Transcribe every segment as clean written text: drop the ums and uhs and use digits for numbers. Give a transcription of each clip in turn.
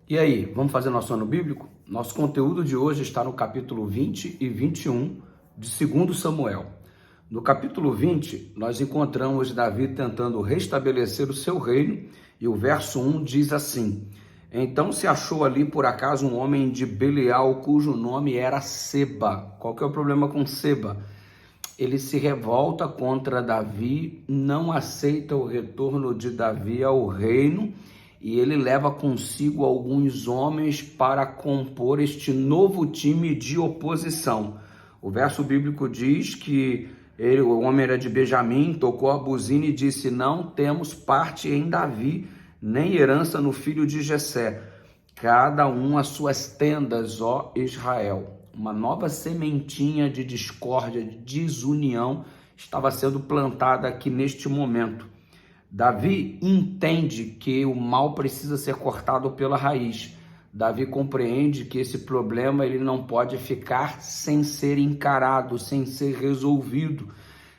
E aí, vamos fazer nosso ano bíblico? Nosso conteúdo de hoje está no capítulo 20 e 21 de 2 Samuel. No capítulo 20, nós encontramos Davi tentando restabelecer o seu reino e o verso 1 diz assim: Então se achou ali por acaso um homem de Belial cujo nome era Seba. Qual que é o problema com Seba? Ele se revolta contra Davi, não aceita o retorno de Davi ao reino e ele leva consigo alguns homens para compor este novo time de oposição. O verso bíblico diz que o homem era de Benjamim, tocou a buzina e disse: Não temos parte em Davi, nem herança no filho de Jessé. Cada um as suas tendas, ó Israel. Uma nova sementinha de discórdia, de desunião estava sendo plantada aqui neste momento. Davi entende que o mal precisa ser cortado pela raiz. Davi compreende que esse problema ele não pode ficar sem ser encarado, sem ser resolvido.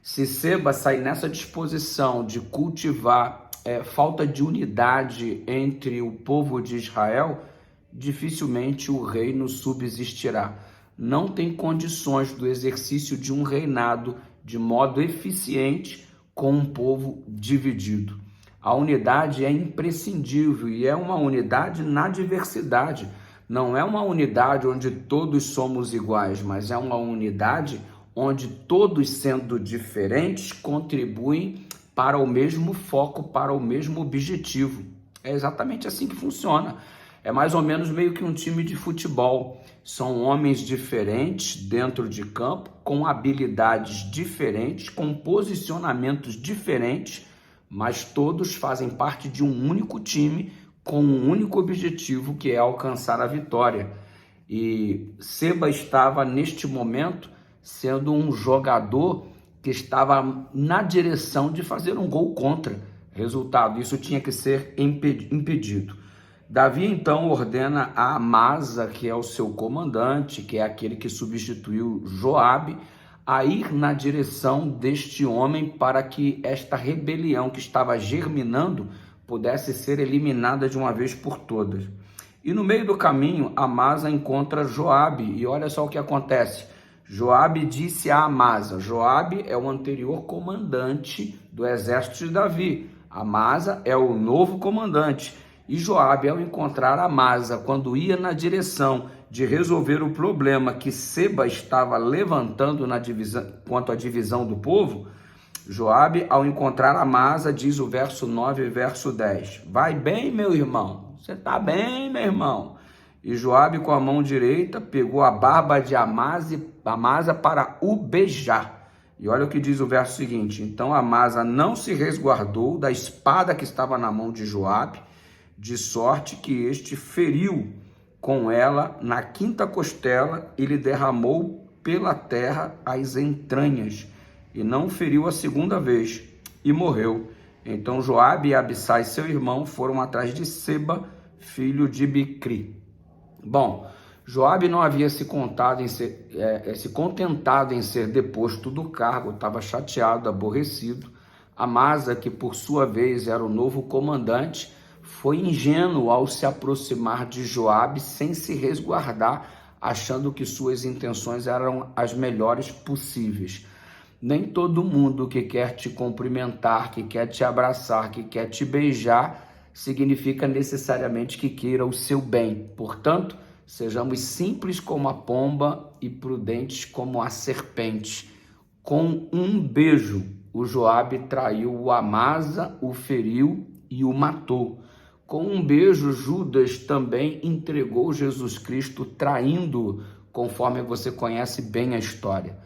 Se Seba sair nessa disposição de cultivar falta de unidade entre o povo de Israel, dificilmente o reino subsistirá. Não tem condições do exercício de um reinado de modo eficiente com um povo dividido. A unidade é imprescindível e é uma unidade na diversidade. Não é uma unidade onde todos somos iguais, mas é uma unidade onde todos, sendo diferentes, contribuem para o mesmo foco, para o mesmo objetivo. É exatamente assim que funciona. É mais ou menos meio que um time de futebol. São homens diferentes dentro de campo, com habilidades diferentes, com posicionamentos diferentes, mas todos fazem parte de um único time com um único objetivo, que é alcançar a vitória. E Seba estava neste momento sendo um jogador que estava na direção de fazer um gol contra. Resultado, isso tinha que ser impedido. Davi então ordena a Amasa, que é o seu comandante, que é aquele que substituiu Joabe, a ir na direção deste homem para que esta rebelião que estava germinando pudesse ser eliminada de uma vez por todas. E no meio do caminho, Amasa encontra Joabe, e olha só o que acontece. Joabe disse a Amasa, Joabe é o anterior comandante do exército de Davi, Amasa é o novo comandante. E Joabe, ao encontrar Amasa, quando ia na direção de resolver o problema que Seba estava levantando quanto à divisão do povo, Joabe, ao encontrar Amasa, diz o verso 9 e verso 10, vai bem, meu irmão, você está bem, meu irmão. E Joabe, com a mão direita, pegou a barba de Amasa para o beijar. E olha o que diz o verso seguinte, então Amasa não se resguardou da espada que estava na mão de Joabe, de sorte que este feriu com ela na quinta costela e lhe derramou pela terra as entranhas, e não feriu a segunda vez, e morreu. Então Joabe e Abissai, seu irmão, foram atrás de Seba, filho de Bicri. Bom, Joabe não havia se contentado em ser deposto do cargo, estava chateado, aborrecido. Amasa, que por sua vez era o novo comandante, foi ingênuo ao se aproximar de Joabe sem se resguardar, achando que suas intenções eram as melhores possíveis. Nem todo mundo que quer te cumprimentar, que quer te abraçar, que quer te beijar, significa necessariamente que queira o seu bem. Portanto, sejamos simples como a pomba e prudentes como a serpente. Com um beijo, o Joabe traiu o Amasa, o feriu e o matou. Com um beijo, Judas também entregou Jesus Cristo, traindo-o, conforme você conhece bem a história.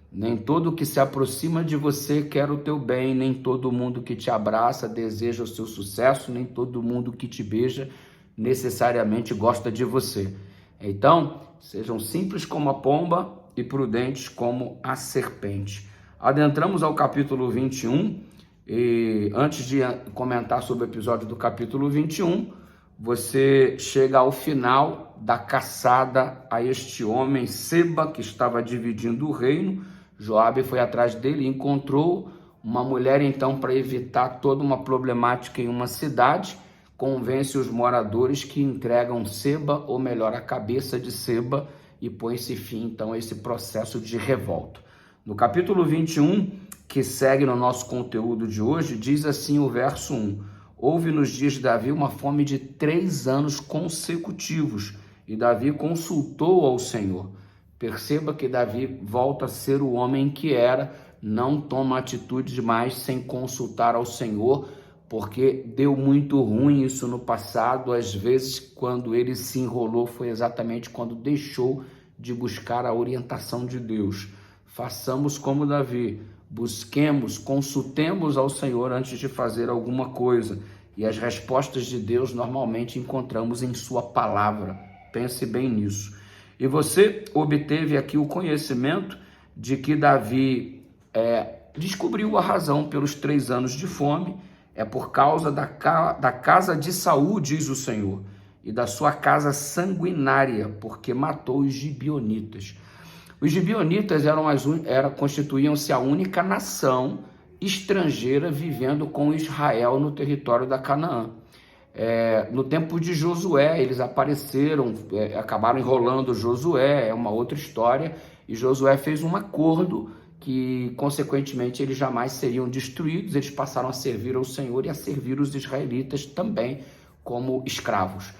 Nem todo que se aproxima de você quer o teu bem, nem todo mundo que te abraça deseja o seu sucesso, nem todo mundo que te beija necessariamente gosta de você. Então, sejam simples como a pomba e prudentes como a serpente. Adentramos ao capítulo 21, e antes de comentar sobre o episódio do capítulo 21, você chega ao final da caçada a este homem, Seba, que estava dividindo o reino. Joabe foi atrás dele e encontrou uma mulher, então, para evitar toda uma problemática em uma cidade, convence os moradores que entregam Seba, ou melhor, a cabeça de Seba, e põe-se fim, então, a esse processo de revolta. No capítulo 21, que segue no nosso conteúdo de hoje, diz assim o verso 1: Houve nos dias de Davi uma fome de 3 anos consecutivos, e Davi consultou ao Senhor. Perceba que Davi volta a ser o homem que era, não toma atitude demais sem consultar ao Senhor, porque deu muito ruim isso no passado. Às vezes, quando ele se enrolou, foi exatamente quando deixou de buscar a orientação de Deus. Façamos como Davi, busquemos, consultemos ao Senhor antes de fazer alguma coisa. E as respostas de Deus normalmente encontramos em sua palavra. Pense bem nisso. E você obteve aqui o conhecimento de que Davi descobriu a razão pelos 3 anos de fome. É por causa da casa de Saul, diz o Senhor, e da sua casa sanguinária, porque matou os gibeonitas. Os gibeonitas constituíam-se a única nação estrangeira vivendo com Israel no território da Canaã. No tempo de Josué, eles apareceram, acabaram enrolando Josué, é uma outra história, e Josué fez um acordo que, consequentemente, eles jamais seriam destruídos. Eles passaram a servir ao Senhor e a servir os israelitas também como escravos.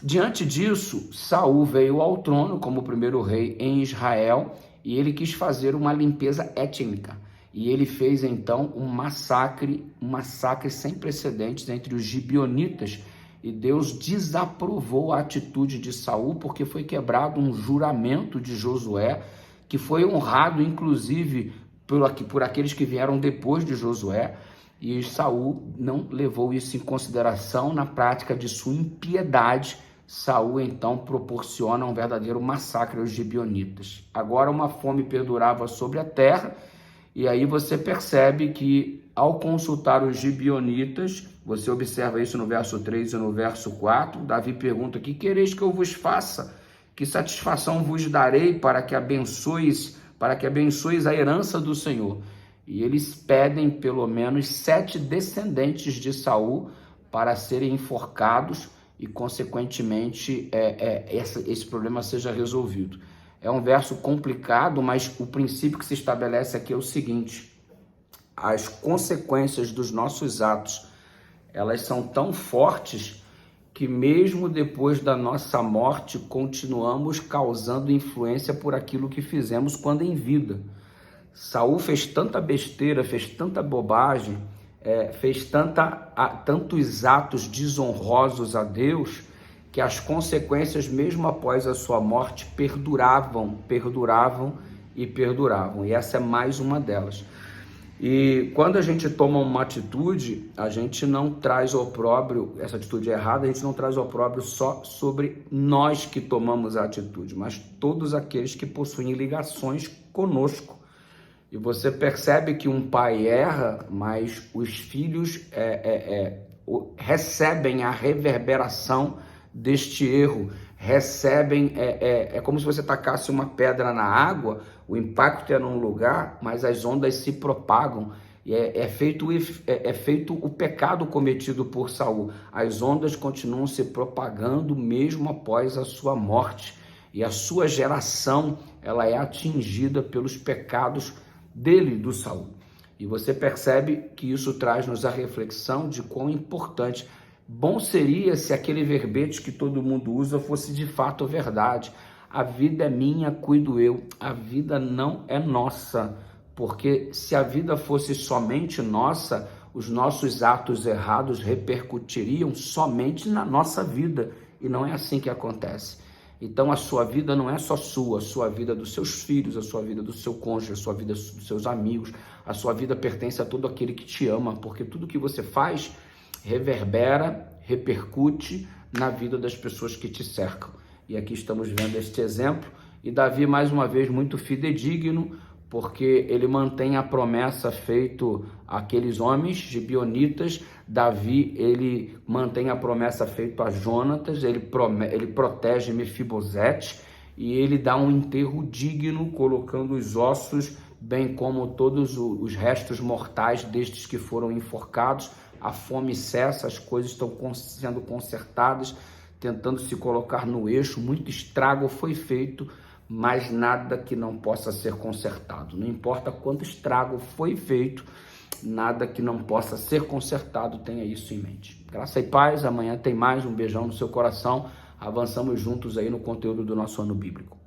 Diante disso, Saul veio ao trono como primeiro rei em Israel, e ele quis fazer uma limpeza étnica. E ele fez, então, um massacre sem precedentes entre os gibeonitas. E Deus desaprovou a atitude de Saul, porque foi quebrado um juramento de Josué, que foi honrado, inclusive, por aqueles que vieram depois de Josué. E Saul não levou isso em consideração. Na prática de sua impiedade, Saul, então, proporciona um verdadeiro massacre aos gibeonitas. Agora uma fome perdurava sobre a terra, e aí você percebe que, ao consultar os gibeonitas, você observa isso no verso 3 e no verso 4, Davi pergunta: que quereis que eu vos faça? Que satisfação vos darei para que abençoeis a herança do Senhor? E eles pedem pelo menos 7 descendentes de Saul para serem enforcados e, consequentemente, esse problema seja resolvido. É um verso complicado, mas o princípio que se estabelece aqui é o seguinte: as consequências dos nossos atos, elas são tão fortes que mesmo depois da nossa morte, continuamos causando influência por aquilo que fizemos quando em vida. Saul fez tanta besteira, fez tanta bobagem, fez tantos atos desonrosos a Deus, que as consequências, mesmo após a sua morte, perduravam. E essa é mais uma delas. E quando a gente toma uma atitude, a gente não traz opróbrio, essa atitude errada, a gente não traz opróbrio só sobre nós que tomamos a atitude, mas todos aqueles que possuem ligações conosco. E você percebe que um pai erra, mas os filhos recebem a reverberação deste erro, recebem, é como se você tacasse uma pedra na água, o impacto é num lugar, mas as ondas se propagam, e é feito o pecado cometido por Saul. As ondas continuam se propagando mesmo após a sua morte, e a sua geração, ela é atingida pelos pecados dele, do Saul. E você percebe que isso traz-nos a reflexão de quão importante. Bom seria se aquele verbete que todo mundo usa fosse de fato verdade. A vida é minha, cuido eu. A vida não é nossa, porque se a vida fosse somente nossa, os nossos atos errados repercutiriam somente na nossa vida, e não é assim que acontece. Então a sua vida não é só sua, a sua vida dos seus filhos, a sua vida do seu cônjuge, a sua vida dos seus amigos, a sua vida pertence a todo aquele que te ama, porque tudo que você faz reverbera, repercute na vida das pessoas que te cercam. E aqui estamos vendo este exemplo, e Davi, mais uma vez, muito fidedigno, porque ele mantém a promessa feita àqueles homens gibeonitas. Davi, ele mantém a promessa feita a Jonatas, ele protege Mefibosete, e ele dá um enterro digno, colocando os ossos, bem como todos os restos mortais destes que foram enforcados, a fome cessa, as coisas estão sendo consertadas, tentando se colocar no eixo, muito estrago foi feito, mas nada que não possa ser consertado. Não importa quanto estrago foi feito, nada que não possa ser consertado, tenha isso em mente. Graça e paz, amanhã tem mais, um beijão no seu coração, avançamos juntos aí no conteúdo do nosso ano bíblico.